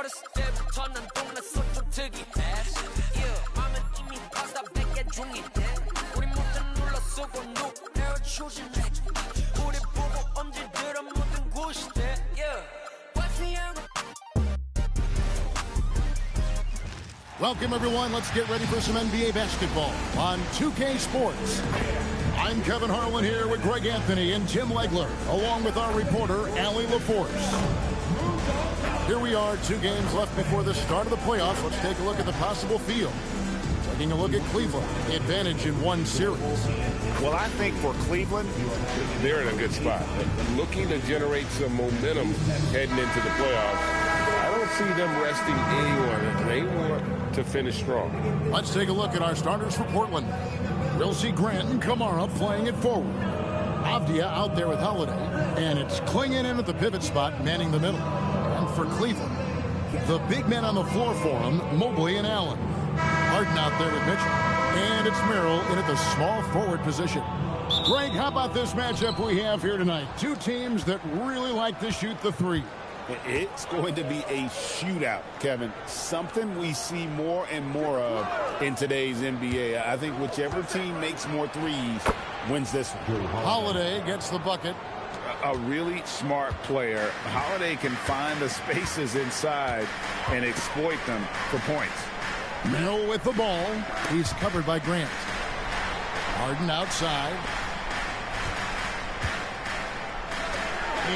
어렸을 때부터 난 동네서 좀 특이해. 맘은 이미 파스타 100개 중인데 우리 모두 눌러 쓰고 누구를 추진해. 우리 보고 언제들은 모든 구시대. Welcome, everyone. Let's get ready for some NBA basketball on 2K Sports. I'm Kevin Harlan here with Greg Anthony and Tim Legler, along with our reporter, Allie LaForce. Here we are, 2 games left before the start of the playoffs. Let's take a look at the possible field. Taking a look at Cleveland, the advantage in 1 series. Well, I think for Cleveland, they're in a good spot. Looking to generate some momentum heading into the playoffs. I don't see them resting anyone. They want to finish strong. Let's take a look at our starters for Portland. We'll see Grant and Kamara playing it forward. Avdia out there with Holiday, and it's Clingan in at the pivot spot, manning the middle. And for Cleveland, the big men on the floor for him, Mobley and Allen. Harden out there with Mitchell, and it's Merrill in at the small forward position. Greg, how about this matchup we have here tonight? 2 teams that really like to shoot the three. It's going to be a shootout, Kevin. Something we see more and more of in today's NBA. I think whichever team makes more threes wins this one. Holiday gets the bucket. A really smart player. Holiday can find the spaces inside and exploit them for points. Merrill with the ball. He's covered by Grant. Harden outside.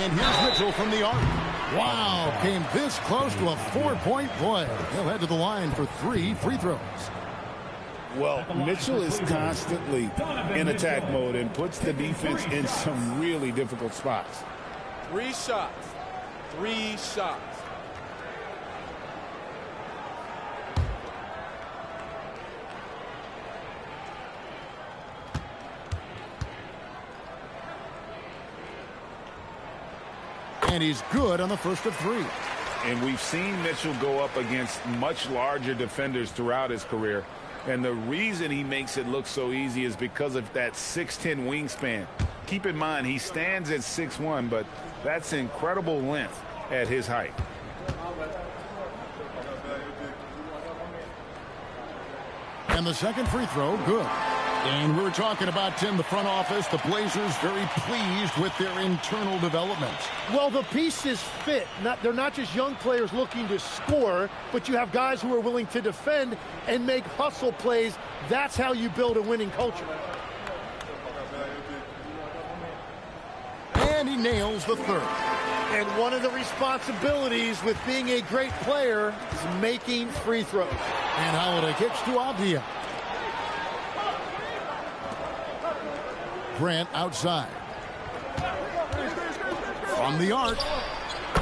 And here's Mitchell from the arc. Wow, came this close to a 4-point play. He'll head to the line for 3 free throws. Well, Mitchell is constantly in attack mode and puts the defense in some really difficult spots. 3 shots. 3 shots. And he's good on the first of 3. And we've seen Mitchell go up against much larger defenders throughout his career. And the reason he makes it look so easy is because of that 6'10" wingspan. Keep in mind, he stands at 6'1", but that's incredible length at his height. And the second free throw, good. And we were talking about, Tim, the front office, the Blazers very pleased with their internal development. Well, the pieces fit. They're not just young players looking to score, but you have guys who are willing to defend and make hustle plays. That's how you build a winning culture. And he nails the third. And one of the responsibilities with being a great player is making free throws. And Holiday kicks to Avdia. Grant outside. From the arc.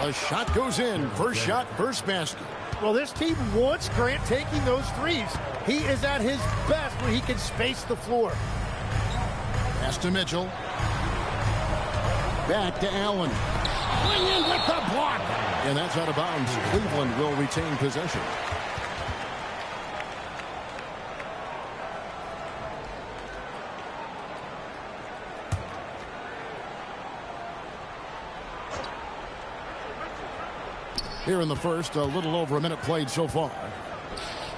A shot goes in. First shot, first basket. Well, this team wants Grant taking those threes. He is at his best when he can space the floor. Pass to Mitchell. Back to Allen. Bring in with the block. And that's out of bounds. Cleveland will retain possession. Here in the first, a little over a minute played so far.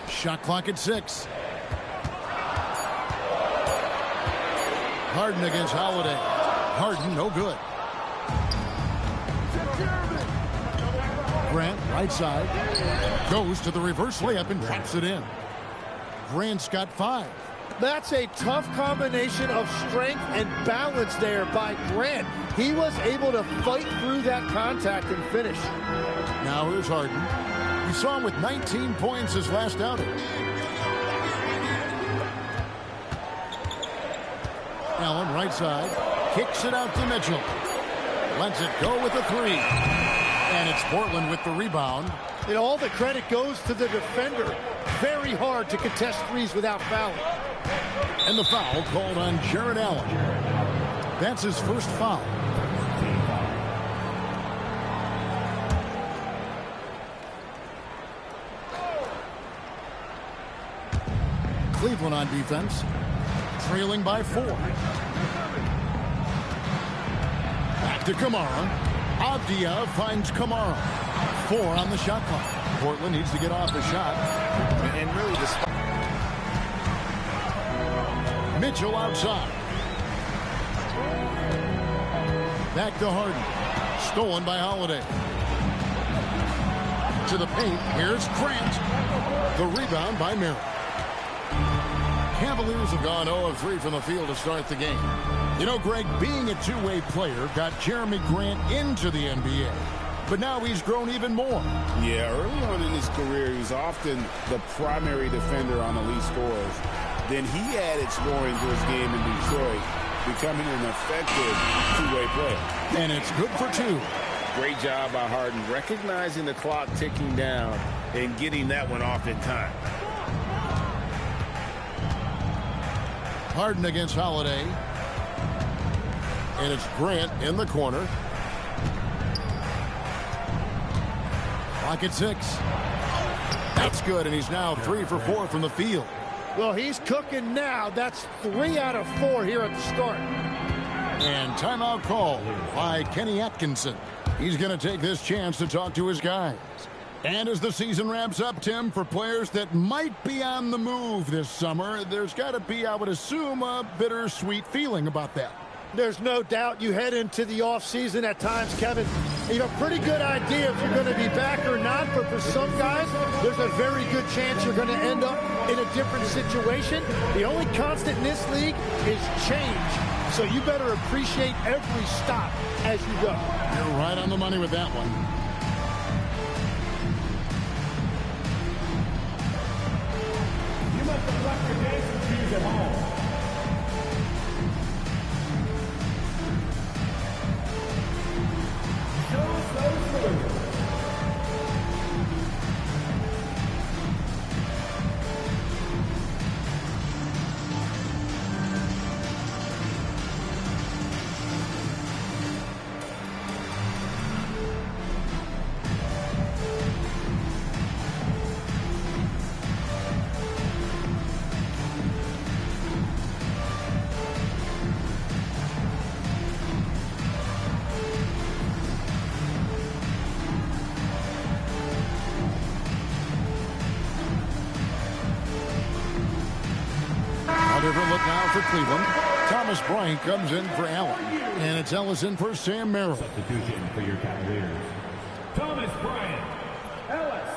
Shot clock at 6. Harden against Holiday. Harden, no good. Grant, right side. Goes to the reverse layup and drops it in. Grant's got 5. That's a tough combination of strength and balance there by Grant. He was able to fight through that contact and finish. Now here's Harden. We saw him with 19 points his last outing. Allen, right side. Kicks it out to Mitchell. Lets it go with a 3. And it's Portland with the rebound. And all the credit goes to the defender. Very hard to contest threes without fouling. And the foul called on Jared Allen. That's his first foul. Cleveland on defense, trailing by 4. Back to Kamara. Avdia finds Kamara. 4 on the shot clock. Portland needs to get off the shot. And really, Mitchell outside. Back to Harden. Stolen by Holiday. To the paint. Here's Grant. The rebound by Merrill. Cavaliers have gone 0 of 3 from the field to start the game. You know, Greg, being a two-way player got Jeremy Grant into the NBA. But now he's grown even more. yeah, early on in his career, he was often the primary defender on elite scorers. Then he added scoring to his game in Detroit, becoming an effective two-way player. And it's good for 2. Great job by Harden, recognizing the clock ticking down and getting that one off in time. Harden against Holiday. And it's Grant in the corner. Clock at 6. That's good, and he's now 3 for 4 from the field. Well, he's cooking now. That's 3 out of 4 here at the start. And timeout call by Kenny Atkinson. He's going to take this chance to talk to his guys. And as the season wraps up, Tim, for players that might be on the move this summer, there's got to be, I would assume, a bittersweet feeling about that. There's no doubt you head into the offseason at times, Kevin. You have a pretty good idea if you're going to be back or not, but for some guys, there's a very good chance you're going to end up in a different situation. The only constant in this league is change, so you better appreciate every stop as you go. You're right on the money with that one. You must have left your dancing shoes at home. Different look now for Cleveland. Thomas Bryant comes in for Allen. And it's Ellis in for Sam Merrill. Substitution for your Cavaliers. Thomas Bryant. Ellis.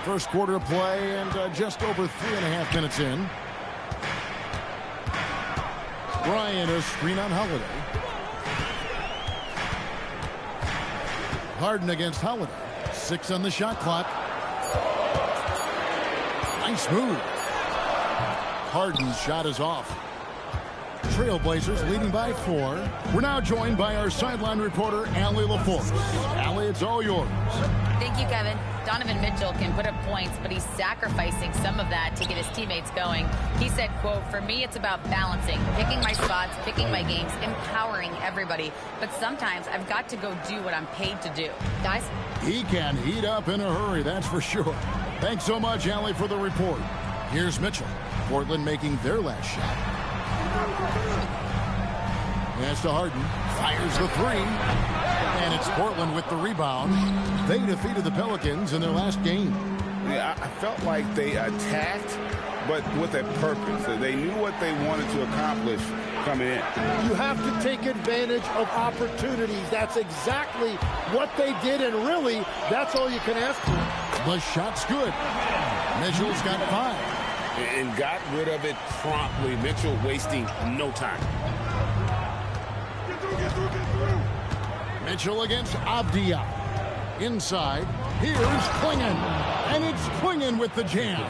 First quarter of play and just over 3.5 minutes in. Bryant, a screen on Holiday. Harden against Holiday. 6 on the shot clock. Nice move. Harden's shot is off. Trailblazers leading by 4. We're now joined by our sideline reporter, Allie LaForce. Allie, it's all yours. Thank you, Kevin. Donovan Mitchell can put up points, but he's sacrificing some of that to get his teammates going. He said, quote, "For me, it's about balancing, picking my spots, picking my games, empowering everybody. But sometimes I've got to go do what I'm paid to do." Guys? He can heat up in a hurry, that's for sure. Thanks so much, Allie, for the report. Here's Mitchell. Portland making their last shot. Pass to Harden. Fires the 3. And it's Portland with the rebound. They defeated the Pelicans in their last game. Yeah, I felt like they attacked, but with a purpose. They knew what they wanted to accomplish coming in. You have to take advantage of opportunities. That's exactly what they did, and really, that's all you can ask for. The shot's good. Mitchell's got 5. And got rid of it promptly. Mitchell wasting no time. Mitchell against Avdia. Inside, here's Klingon. And it's Klingon with the jam.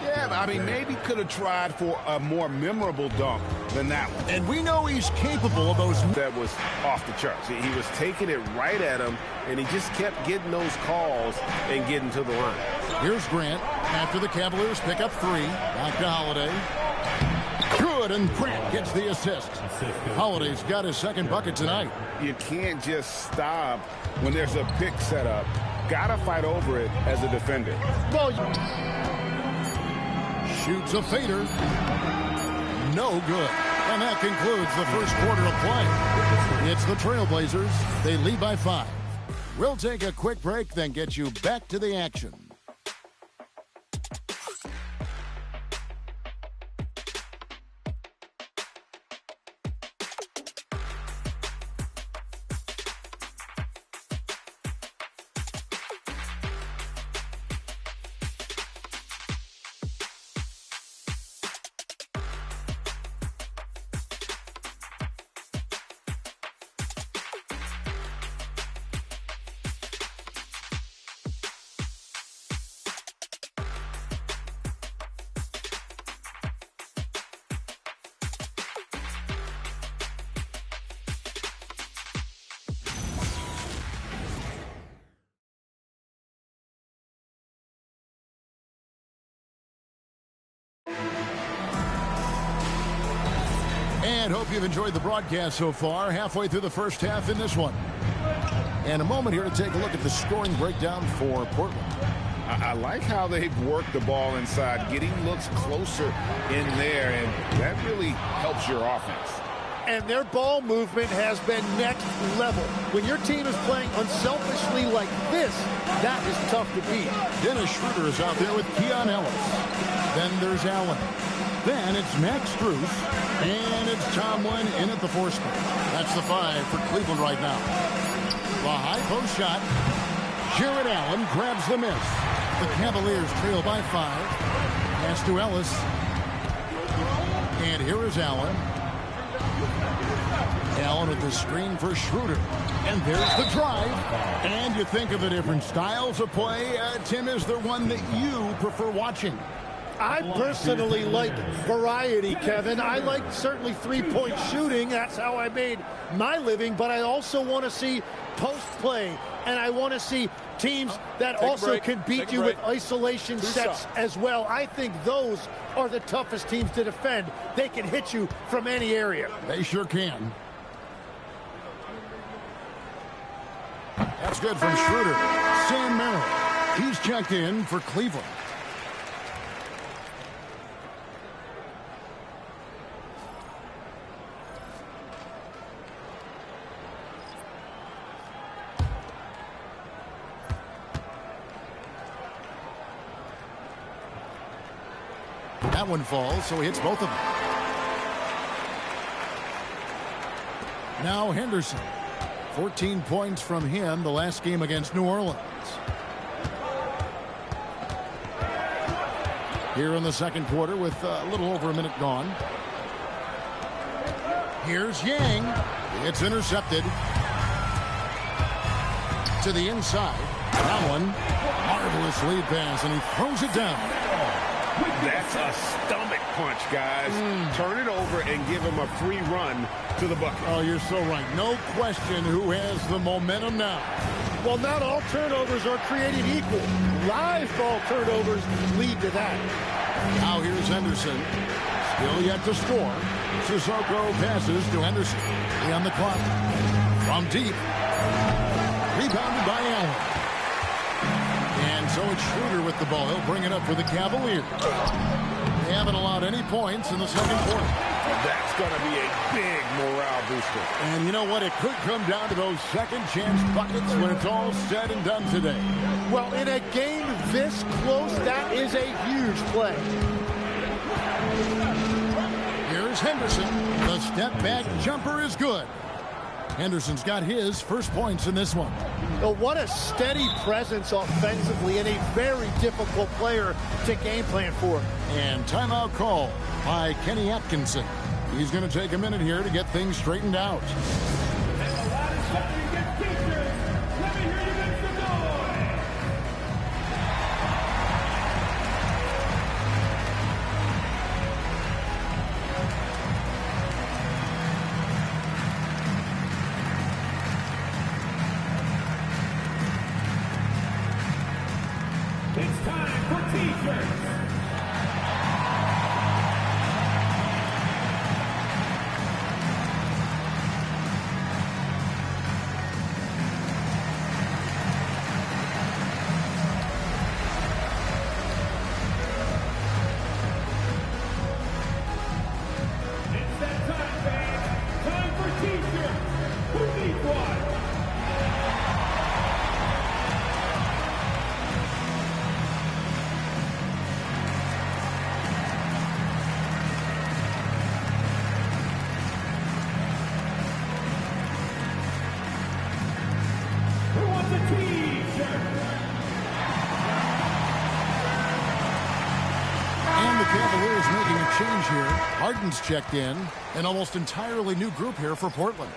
Yeah, I mean, maybe could have tried for a more memorable dunk than that one. And we know he's capable of those. That was off the charts. He was taking it right at him, and he just kept getting those calls and getting to the line. Here's Grant after the Cavaliers pick up 3. Back to Holiday. Good, and Grant gets the assist. Holiday's got his second bucket tonight. You can't just stop when there's a pick set up. Gotta fight over it as a defender. Well, Shoots a fader. No good. And that concludes the first quarter of play. It's the Trailblazers. They lead by 5. We'll take a quick break, then get you back to the action. And hope you've enjoyed the broadcast so far. Halfway through the first half in this one. And a moment here to take a look at the scoring breakdown for Portland. I like how they've worked the ball inside, getting looks closer in there, and that really helps your offense. And their ball movement has been next level. When your team is playing unselfishly like this, that is tough to beat. Dennis Schroeder is out there with Keon Ellis. Then there's Allen. Then it's Max Strus. And it's Tomlin in at the 4 spot. That's the 5 for Cleveland right now. The high post shot. Jared Allen grabs the miss. The Cavaliers trail by 5. Pass to Ellis. And here is Allen. Allen with the screen for Schroeder. And there's the drive. And you think of the different styles of play. Tim, is there one that you prefer watching? I personally like variety, Kevin. I like certainly three-point shooting. That's how I made my living. But I also want to see post play. And I want to see teams that also can beat you with isolation sets as well. I think those are the toughest teams to defend. They can hit you from any area. They sure can. That's good from Schroeder. Sam Merrill. He's checked in for Cleveland. That one falls, so he hits both of them. Now Henderson. 14 points from him the last game against New Orleans. Here in the second quarter with a little over a minute gone. Here's Yang. It's intercepted. To the inside. Allen. Marvelous lead pass, and he throws it down. That's a stomach punch, guys. Turn it over and give him a free run to the bucket. Oh, you're so right. No question who has the momentum now. Well, not all turnovers are created equal. Live ball turnovers lead to that. Now here's Henderson. Still yet to score. Sissoko passes to Henderson. On the clock. From deep. Rebounded by Allen. And so it's Schroeder with the ball. He'll bring it up for the Cavaliers. They haven't allowed any points in the second quarter. That's going to be a big morale booster. And you know what? It could come down to those second chance buckets when it's all said and done today. Well, in a game this close, that is a huge play. Here's Henderson. The step back jumper is good. Henderson's got his first points in this one. Well, what a steady presence offensively and a very difficult player to game plan for. And timeout call by Kenny Atkinson. He's going to take a minute here to get things straightened out. It's time for T-shirts. Cavaliers making a change here. Harden's checked in. An almost entirely new group here for Portland.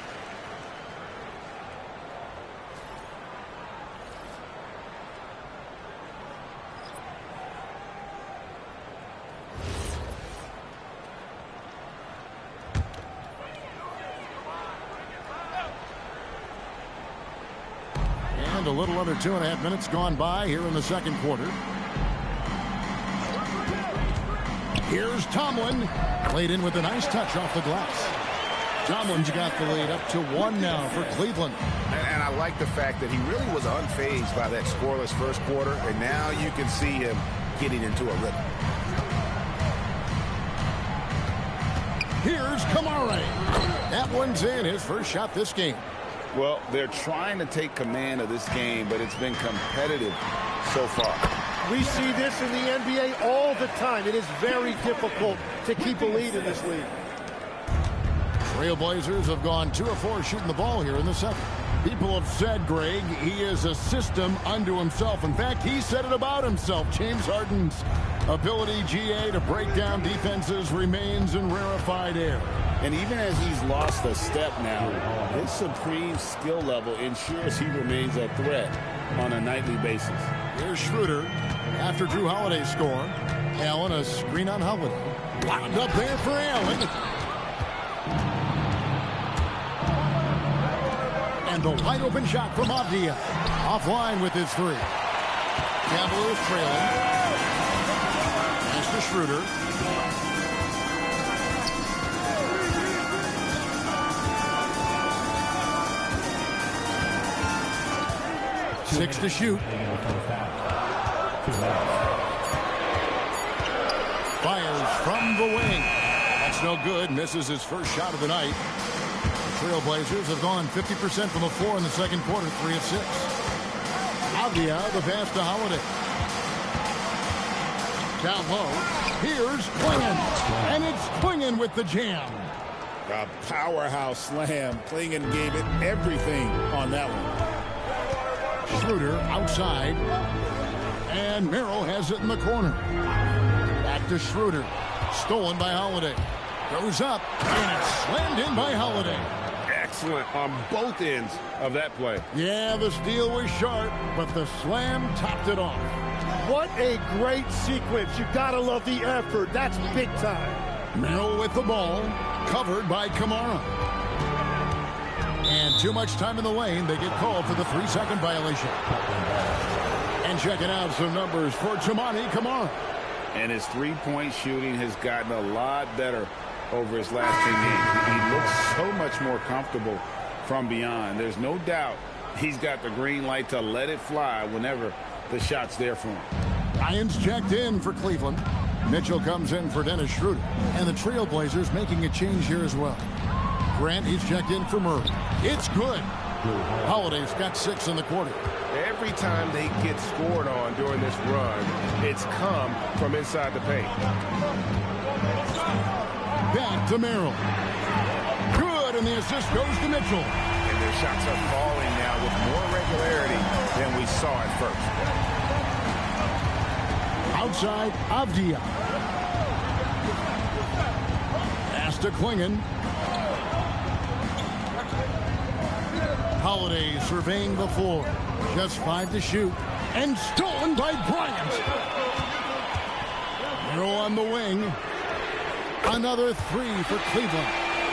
And a little under 2.5 minutes gone by here in the second quarter. Here's Tomlin. Played in with a nice touch off the glass. Tomlin's got the lead up to 1 now for Cleveland. And I like the fact that he really was unfazed by that scoreless first quarter. And now you can see him getting into a rhythm. Here's Kamara. That one's in, his first shot this game. Well, they're trying to take command of this game, but it's been competitive so far. We see this in the NBA all the time. It is very difficult to keep a lead in this league. Trailblazers have gone 2 of 4 shooting the ball here in the second. People have said, Greg, he is a system unto himself. In fact, he said it about himself. James Harden's ability, GA, to break down defenses remains in rarefied air. And even as he's lost a step now, his supreme skill level ensures he remains a threat on a nightly basis. Here's Schroeder after Drew Holiday's score. Allen, a screen on Holiday. Locked up there for Allen. And the wide open shot from Avdia. Offline with his 3. Cavaliers trailing. Pass to Schroeder. Six to shoot. Fires from the wing. That's no good. Misses his first shot of the night. The Trailblazers have gone 50% from the floor in the second quarter, 3 of 6. Avdia, the pass to Holiday. Down low. Here's Klingon. And it's Klingon with the jam. A powerhouse slam. Klingon gave it everything on that one. Schroeder outside. And Merrill has it in the corner. Back to Schroeder. Stolen by Holiday. Goes up. And it's slammed in by Holiday. Excellent on both ends of that play. Yeah, the steal was sharp, but the slam topped it off. What a great sequence. You gotta love the effort. That's big time. Merrill with the ball. Covered by Kamara. And too much time in the lane. They get called for the 3-second violation. And checking out some numbers for Toumani Camara. And his three-point shooting has gotten a lot better over his last 10 games. He looks so much more comfortable from beyond. There's no doubt he's got the green light to let it fly whenever the shot's there for him. Ryan's checked in for Cleveland. Mitchell comes in for Dennis Schroeder. And the Trailblazers making a change here as well. Grant, he's checked in for Murray. It's good. Holiday's got 6 in the quarter. Every time they get scored on during this run, it's come from inside the paint. Back to Merrill. Good, and the assist goes to Mitchell. And their shots are falling now with more regularity than we saw at first. Outside, Avdia. Pass to Klingon. Holiday surveying the floor. Just 5 to shoot. And stolen by Bryant. Merrill on the wing. Another 3 for Cleveland.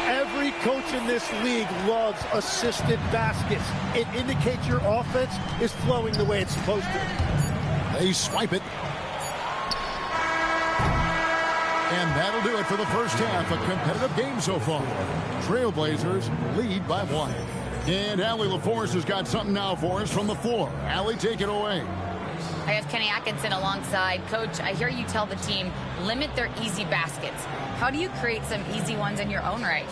Every coach in this league loves assisted baskets. It indicates your offense is flowing the way it's supposed to. They swipe it. And that'll do it for the first half. A competitive game so far. Trailblazers lead by 1. And Allie LaForce has got something now for us from the floor. Allie, take it away. I have Kenny Atkinson alongside. Coach, I hear you tell the team, limit their easy baskets. How do you create some easy ones in your own right?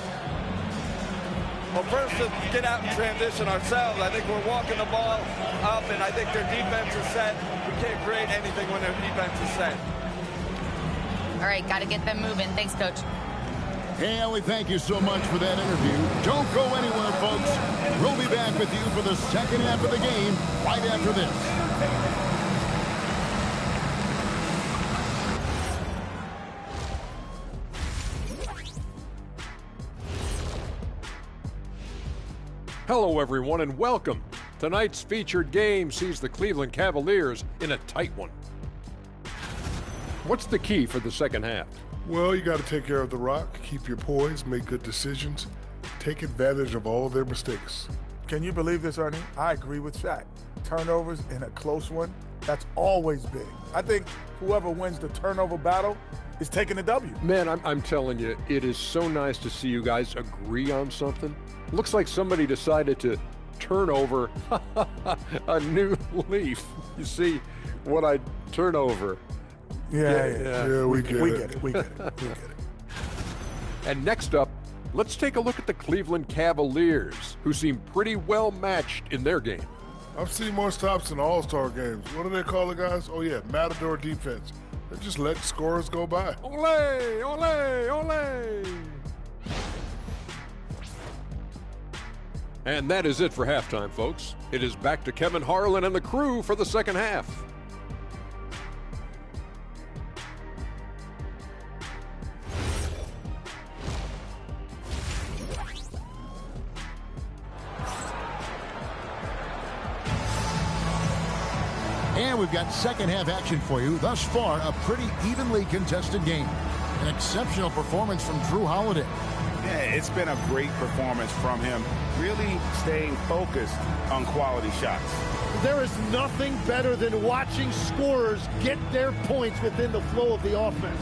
Well, first, to get out and transition ourselves. I think we're walking the ball up, and I think their defense is set. We can't create anything when their defense is set. All right, got to get them moving. Thanks, Coach. Hey, Allie, thank you so much for that interview. Don't go anywhere, folks. We'll be back with you for the second half of the game right after this. Hello, everyone, and welcome. Tonight's featured game sees the Cleveland Cavaliers in a tight one. What's the key for the second half? Well, you got to take care of the rock, keep your poise, make good decisions, take advantage of all of their mistakes. Can you believe this, Ernie? I agree with Shaq. Turnovers in a close one, that's always big. I think whoever wins the turnover battle is taking the W. Man, I'm telling you, it is so nice to see you guys agree on something. Looks like somebody decided to turn over a new leaf. You see what I turn over? Yeah, we get it. And next up, let's take a look at the Cleveland Cavaliers, who seem pretty well matched in their game. I've seen more stops in all-star games. What do they call it, guys? Oh, yeah, Matador defense. They just let scores go by. Ole, ole, ole. And that is it for halftime, folks. It is back to Kevin Harlan and the crew for the second half. And we've got second half action for you. Thus far, a pretty evenly contested game. An exceptional performance from Jrue Holiday. Yeah, it's been a great performance from him, really staying focused on quality shots. There is nothing better than watching scorers get their points within the flow of the offense.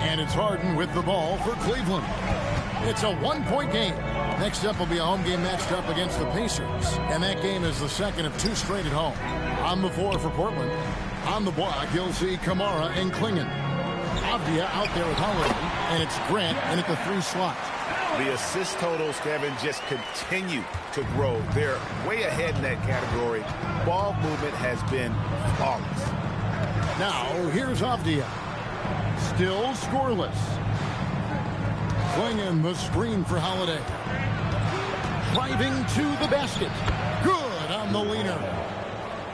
And it's Harden with the ball for Cleveland. It's a one-point game. Next up will be a home game matched up against the Pacers. And that game is the second of two straight at home. On the floor for Portland. On the block, you'll see Kamara and Klingon. Avdia out there with Holiday. And it's Grant in at the 3 slot. The assist totals, Kevin, just continue to grow. They're way ahead in that category. Ball movement has been flawless. Now, here's Avdia. Still scoreless. Klingon the screen for Holiday. Driving to the basket. Good on the leaner.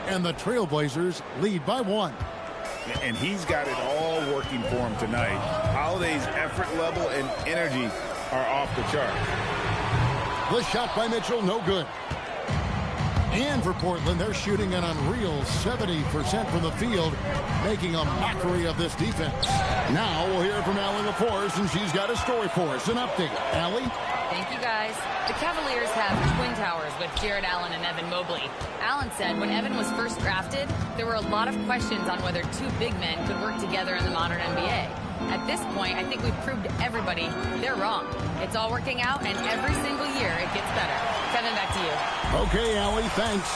And the Trailblazers lead by 1. And he's got it all working for him tonight. Holiday's effort level and energy are off the chart. The shot by Mitchell, no good. And for Portland, they're shooting an unreal 70% from the field, making a mockery of this defense. Now we'll hear from Allie LaForce, and she's got a story for us. An update. Allie? Thank you, guys. The Cavaliers have twin towers with Jared Allen and Evan Mobley. Allen said when Evan was first drafted, there were a lot of questions on whether two big men could work together in the modern NBA. At this point, I think we've proved to everybody they're wrong. It's all working out, and every single year it gets better. Kevin, back to you. Okay, Allie, thanks.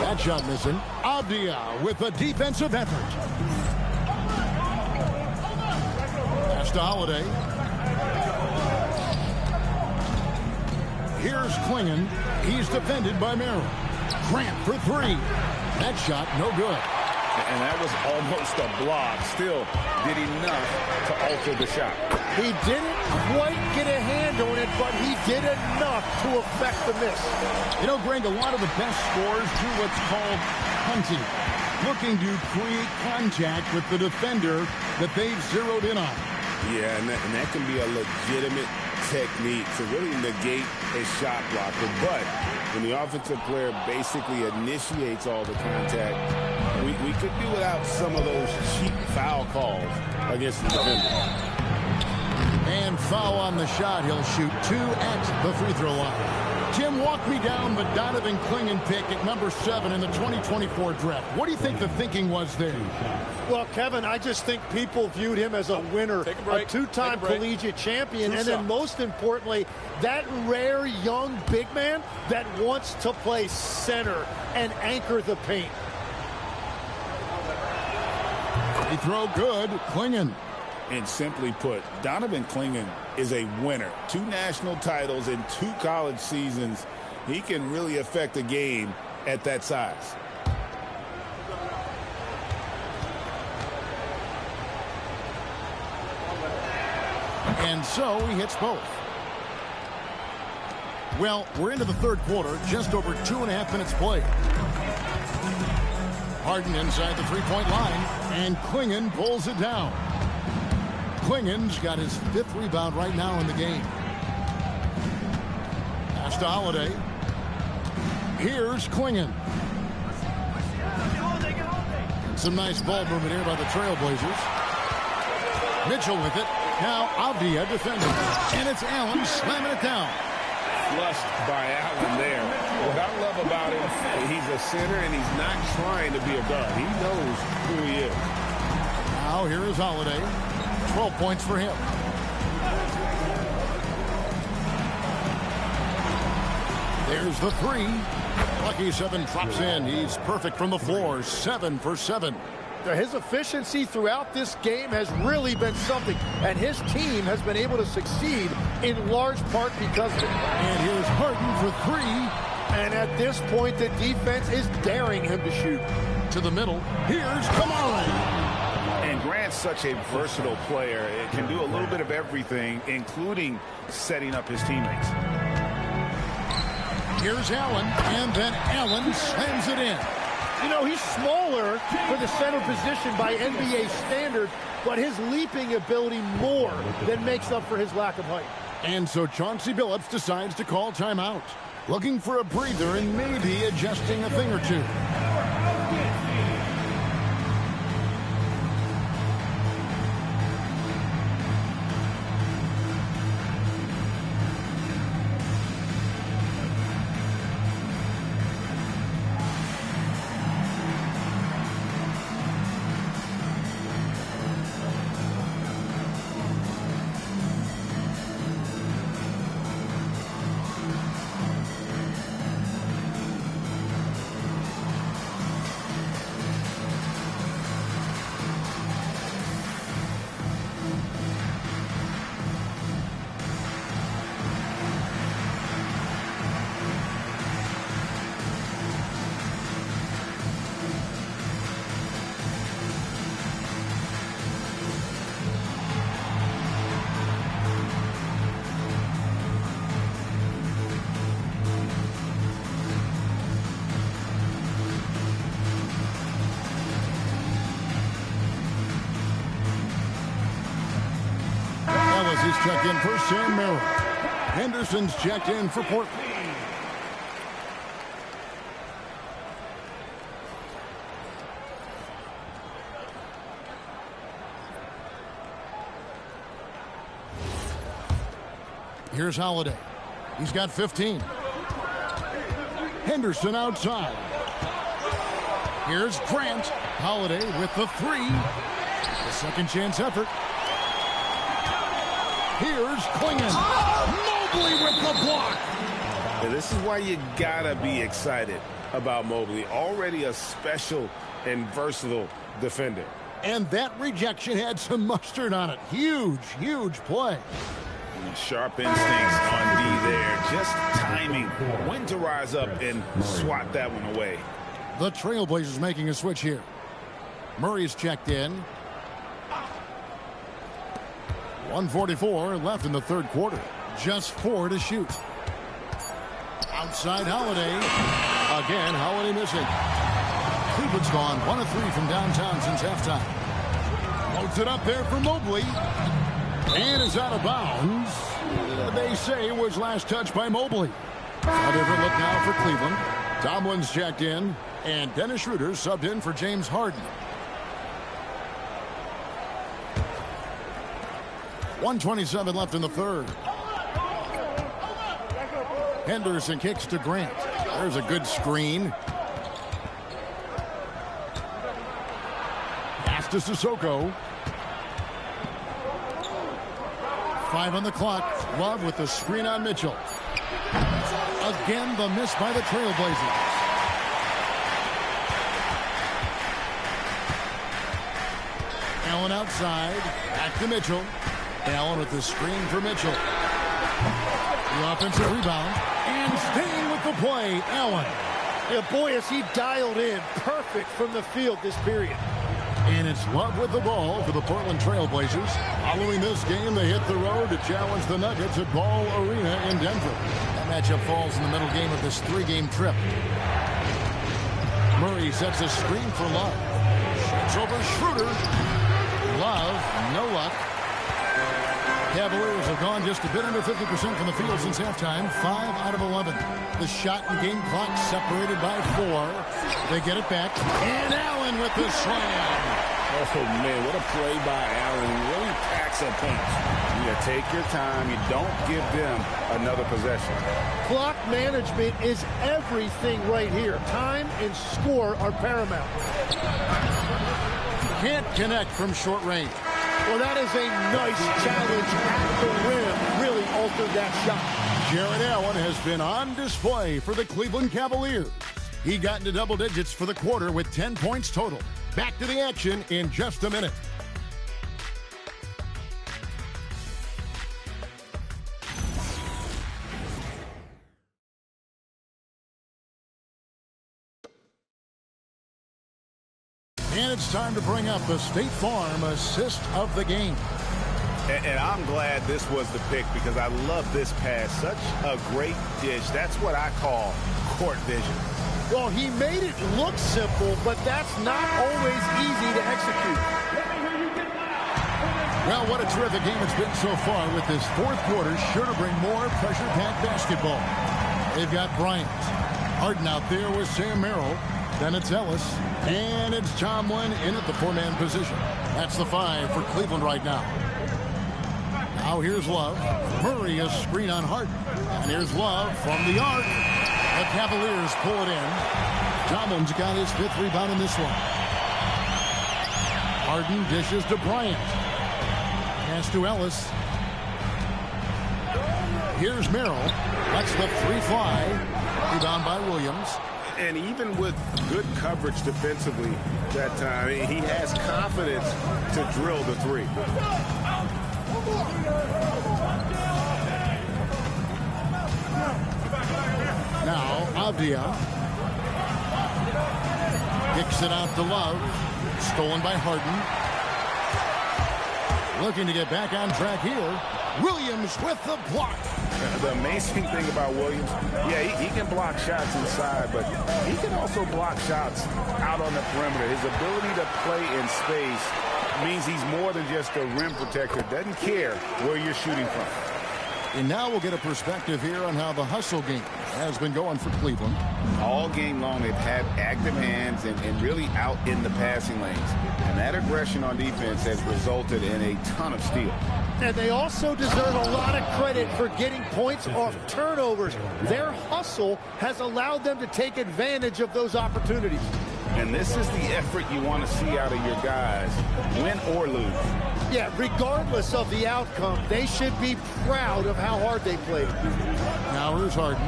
That shot missing. Avdia with a defensive effort. Pass to Holiday. Here's Klingon. He's defended by Merrill. Grant for 3. That shot, no good. And that was almost a block. Still did enough to alter the shot. He didn't quite get a hand on it, but he did enough to affect the miss. You know, Greg, a lot of the best scorers do what's called hunting, looking to create contact with the defender that they've zeroed in on. Yeah, and that can be a legitimate technique to really negate a shot blocker. But when the offensive player basically initiates all the contact, we could do without some of those cheap foul calls against the defender. And foul on the shot. He'll shoot 2 at the free throw line. Tim, walk me down the Donovan Klingon pick at number 7 in the 2024 draft. What do you think the thinking was there? Well, Kevin, I just think people viewed him as a winner, a 2-time collegiate champion, and then most importantly, that rare young big man that wants to play center and anchor the paint. Free throw good, Klingon. And simply put, Donovan Klingon is a winner. 2 national titles in 2 college seasons. He can really affect a game at that size. And so he hits both. Well, we're into the third quarter, just over 2.5 minutes played. Harden inside the three-point line, and Klingon pulls it down. Klingon's got his 5th rebound right now in the game. Pass to Holiday. Here's Klingon. Some nice ball movement here by the Trailblazers. Mitchell with it. Now Avdia defending. And it's Allen slamming it down. Flushed by Allen there. What I love about him, he's a center and he's not trying to be a guard. He knows who he is. Now here is Holiday. 12 points for him. There's the three. Lucky 7 drops in. He's perfect from the floor. 7 for 7. His efficiency throughout this game has really been something, and his team has been able to succeed in large part because of it. And here's Harden for 3. And at this point, the defense is daring him to shoot. To the middle. Here's Kamara. And Grant's such a versatile player. It can do a little bit of everything, including setting up his teammates. Here's Allen, and then Allen slams it in. You know, he's smaller for the center position by NBA standards, but his leaping ability more than makes up for his lack of height. And so Chauncey Billups decides to call timeout, looking for a breather and maybe adjusting a thing or two. He's checked in for Sam Merrill. Henderson's checked in for Portland. Here's Holiday. He's got 15. Henderson outside. Here's Grant. Holiday with the 3. The second chance effort. Here's Klingon. Mobley with the block. And this is why you gotta be excited about Mobley. Already a special and versatile defender. And that rejection had some mustard on it. Huge, huge play. Sharp instincts on D there. Just timing when to rise up and swat that one away. The Trailblazers making a switch here. Murray's checked in. 1:44 left in the third quarter. Just 4 to shoot. Outside Holiday. Again, Holiday missing. Cleveland's gone 1 of 3 from downtown since halftime. Loads it up there for Mobley. And is out of bounds. They say was last touched by Mobley. A different look now for Cleveland. Tomlin's checked in. And Dennis Schroeder subbed in for James Harden. 1:27 left in the third. Henderson kicks to Grant. There's a good screen. Pass to Sissoko. 5 on the clock. Love with the screen on Mitchell. Again, the miss by the Trailblazers. Allen outside. Back to Mitchell. Allen with the screen for Mitchell. The offensive rebound. And staying with the play, Allen. Yeah, boy, is he dialed in. Perfect from the field this period. And it's Love with the ball for the Portland Trailblazers. Following this game, they hit the road to challenge the Nuggets at Ball Arena in Denver. That matchup falls in the middle game of this 3-game trip. Murray sets a screen for Love. Shoots over Schroeder. Love, no luck. Cavaliers have gone just a bit under 50% from the field since halftime. 5 out of 11. The shot and game clock separated by 4. They get it back. And Allen with the slam. Oh, man, what a play by Allen. Really packs a punch. You take your time. You don't give them another possession. Clock management is everything right here. Time and score are paramount. Can't connect from short range. Well, that is a nice challenge at the rim. Really altered that shot. Jared Allen has been on display for the Cleveland Cavaliers. He got into double digits for the quarter with 10 points total. Back to the action in just a minute. And it's time to bring up the State Farm assist of the game. And I'm glad this was the pick because I love this pass. Such a great dish. That's what I call court vision. Well, he made it look simple, but that's not always easy to execute. Well, what a terrific game it's been so far with this fourth quarter. Sure to bring more pressure-packed basketball. They've got Bryant. Harden out there with Sam Merrill. Then it's Ellis. And it's Tomlin in at the 4-man position. That's the 5 for Cleveland right now. Now here's Love. Murray a screen on Harden. And here's Love from the arc. The Cavaliers pull it in. Tomlin's got his 5th rebound in this one. Harden dishes to Bryant. Pass to Ellis. Here's Merrill. Lets the 3 fly. Rebound by Williams. And even with good coverage defensively that time, he has confidence to drill the 3. Now, Avdia kicks it out to Love. Stolen by Harden. Looking to get back on track here. Williams with the block. The amazing thing about Williams, yeah, he can block shots inside, but he can also block shots out on the perimeter. His ability to play in space means he's more than just a rim protector. Doesn't care where you're shooting from. And now we'll get a perspective here on how the hustle game has been going for Cleveland. All game long, they've had active hands and really out in the passing lanes. And that aggression on defense has resulted in a ton of steals. And they also deserve a lot of credit for getting points off turnovers. Their hustle has allowed them to take advantage of those opportunities. And this is the effort you want to see out of your guys, win or lose. Yeah, regardless of the outcome, they should be proud of how hard they played. Now here's Harden.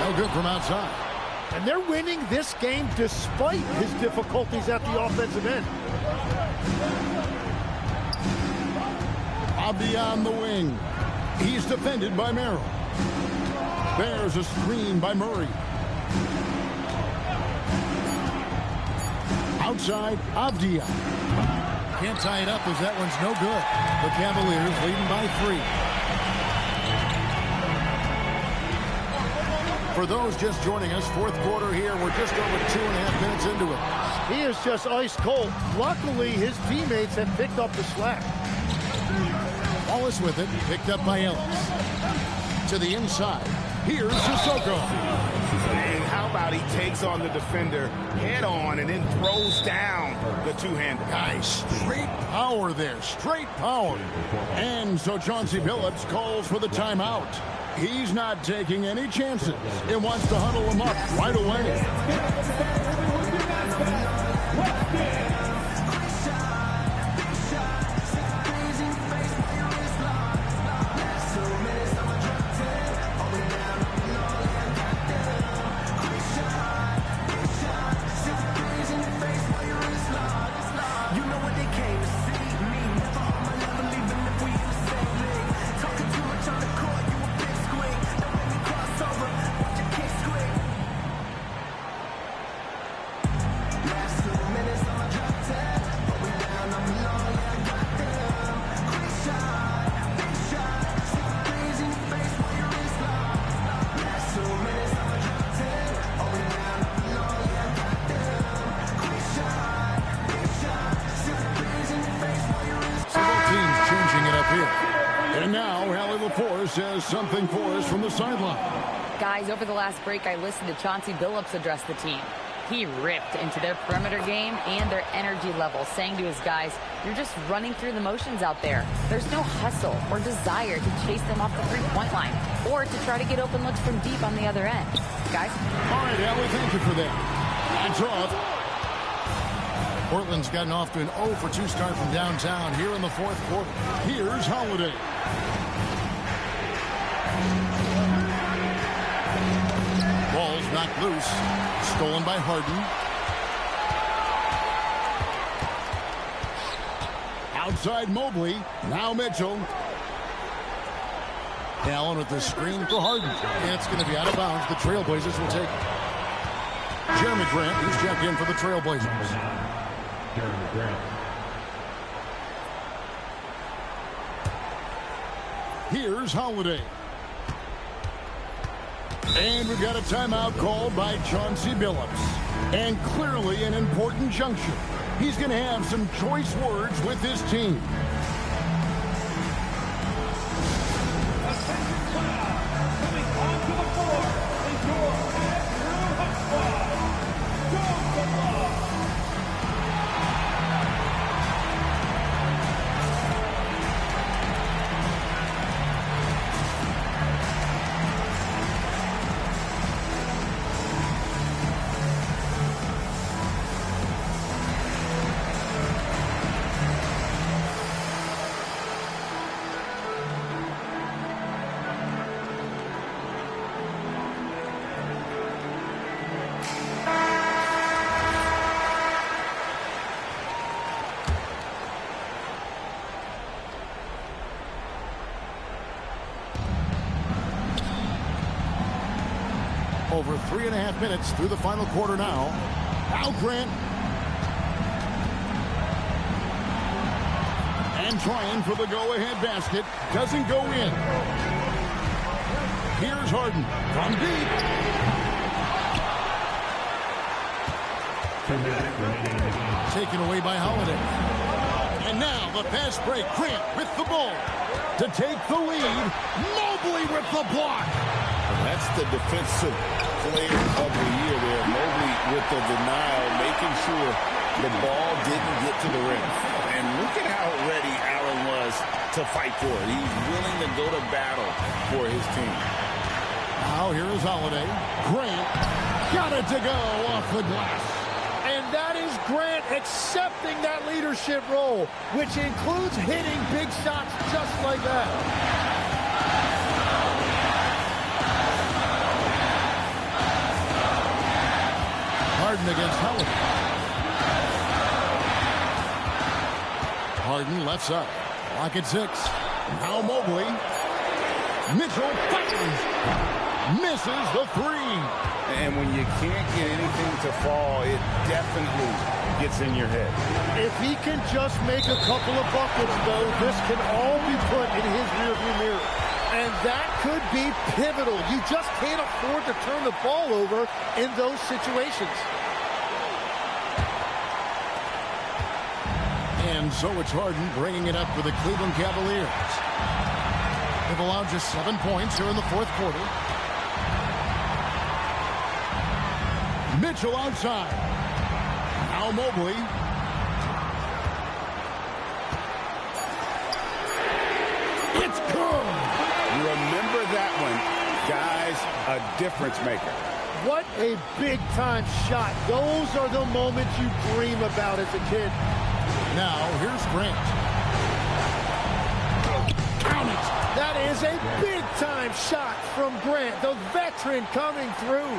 No good from outside. And they're winning this game despite his difficulties at the offensive end. Avdia on the wing. He's defended by Merrill. There's a screen by Murray. Outside, Avdia. Can't tie it up as that one's no good. The Cavaliers leading by 3. For those just joining us, fourth quarter here. We're just over 2.5 minutes into it. He is just ice cold. Luckily, his teammates have picked up the slack. Wallace with it, picked up by Ellis. To the inside. Here's Sissoko. And how about he takes on the defender head on and then throws down the two-hander. Guys, straight power there. Straight power. And so Chauncey Billups calls for the timeout. He's not taking any chances. He wants to huddle him up right away. says something for us from the sideline. Guys, over the last break, I listened to Chauncey Billups address the team. He ripped into their perimeter game and their energy level, saying to his guys, you're just running through the motions out there. There's no hustle or desire to chase them off the three-point line or to try to get open looks from deep on the other end. Guys? All right, Allie, thank you for that. That's off. Portland's gotten off to an 0-for-2 start from downtown here in the fourth quarter. Here's Holiday. Ball's knocked loose. Stolen by Harden. Outside Mobley. Now Mitchell. Allen with the screen for Harden. And it's going to be out of bounds. The Trailblazers will take it. Jeremy Grant, he's checked in for the Trailblazers. Jeremy Grant. Here's Holiday. And we've got a timeout called by Chauncey Billups. And clearly an important juncture. He's going to have some choice words with his team. Coming onto the floor is your Andrew Hubspot. Over 3.5 minutes through the final quarter now. Al Grant. And trying for the go-ahead basket. Doesn't go in. Here's Harden from deep. Taken away by Holiday. And now the fast break. Grant with the ball to take the lead. Mobley with the block. That's the defensive player of the year there. Mobley with the denial, making sure the ball didn't get to the rim. And look at how ready Allen was to fight for it. He's willing to go to battle for his team. Now here is Holiday. Grant got it to go off the glass. And that is Grant accepting that leadership role, which includes hitting big shots just like that. Harden against Holiday. Harden left side. Lock at 6. Now Mobley. Mitchell fires. Misses the 3. And when you can't get anything to fall, it definitely gets in your head. If he can just make a couple of buckets, though, this can all be put in his rearview mirror. And that could be pivotal. You just can't afford to turn the ball over in those situations. And so it's Harden bringing it up for the Cleveland Cavaliers. They've allowed just 7 points here in the fourth quarter. Mitchell outside. Now Mobley. It's good. Remember that one, guys, a difference maker. What a big-time shot. Those are the moments you dream about as a kid. Now, here's Grant. Count it. That is a big-time shot from Grant, the veteran coming through.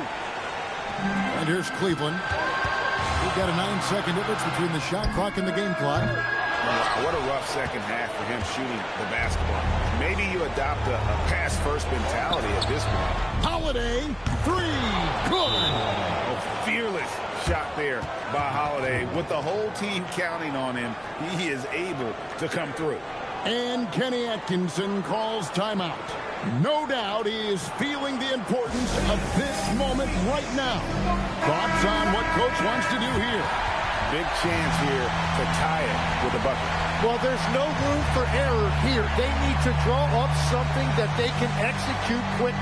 And here's Cleveland. We've got a 9-second difference between the shot clock and the game clock. Wow, what a rough second half for him shooting the basketball. Maybe you adopt a pass-first mentality at this point. Holiday, 3, good. Oh, fearless shot there by Holiday. With the whole team counting on him, he is able to come through. And Kenny Atkinson calls timeout. No doubt he is feeling the importance of this moment right now. Thoughts on what Coach wants to do here? Big chance here to tie it with a bucket. Well, there's no room for error here. They need to draw up something that they can execute quickly.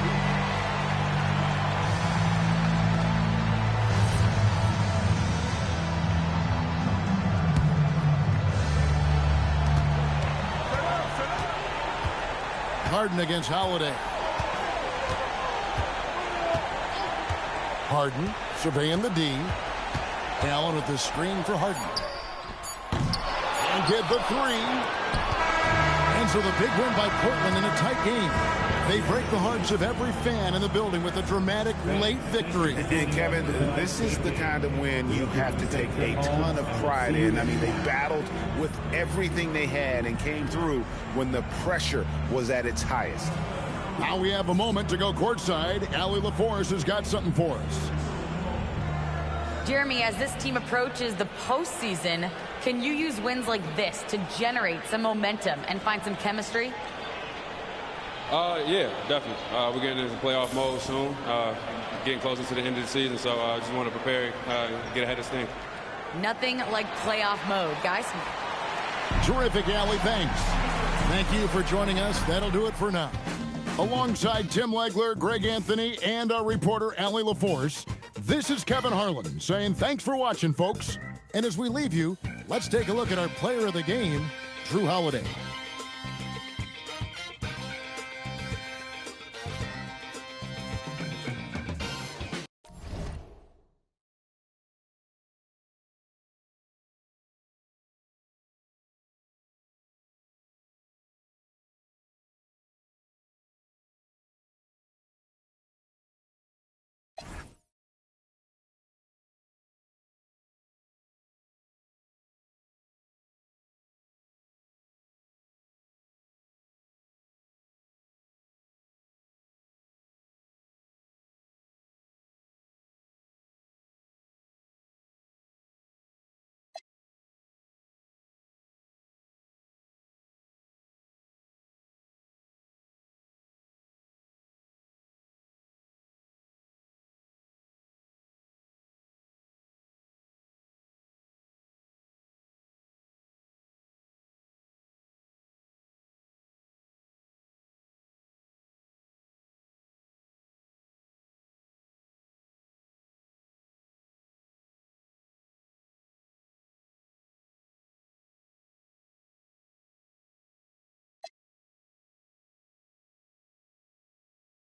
Harden against Holiday. Harden surveying the D. Allen with the screen for Harden. And get the three. And so the big win by Portland in a tight game. They break the hearts of every fan in the building with a dramatic late victory. And Kevin, this is the kind of win you have to take a ton of pride in. I mean, they battled with everything they had and came through when the pressure was at its highest. Now we have a moment to go courtside. Allie LaForce has got something for us. Jeremy, as this team approaches the postseason, can you use wins like this to generate some momentum and find some chemistry? Yeah, definitely. We're getting into playoff mode soon, getting closer to the end of the season, so I just want to prepare, get ahead of steam. Nothing like playoff mode, guys. Terrific, Allie. Thanks. Thank you for joining us. That'll do it for now. Alongside Tim Legler, Greg Anthony, and our reporter, Allie LaForce, this is Kevin Harlan saying thanks for watching, folks. And as we leave you, let's take a look at our player of the game, Jrue Holiday.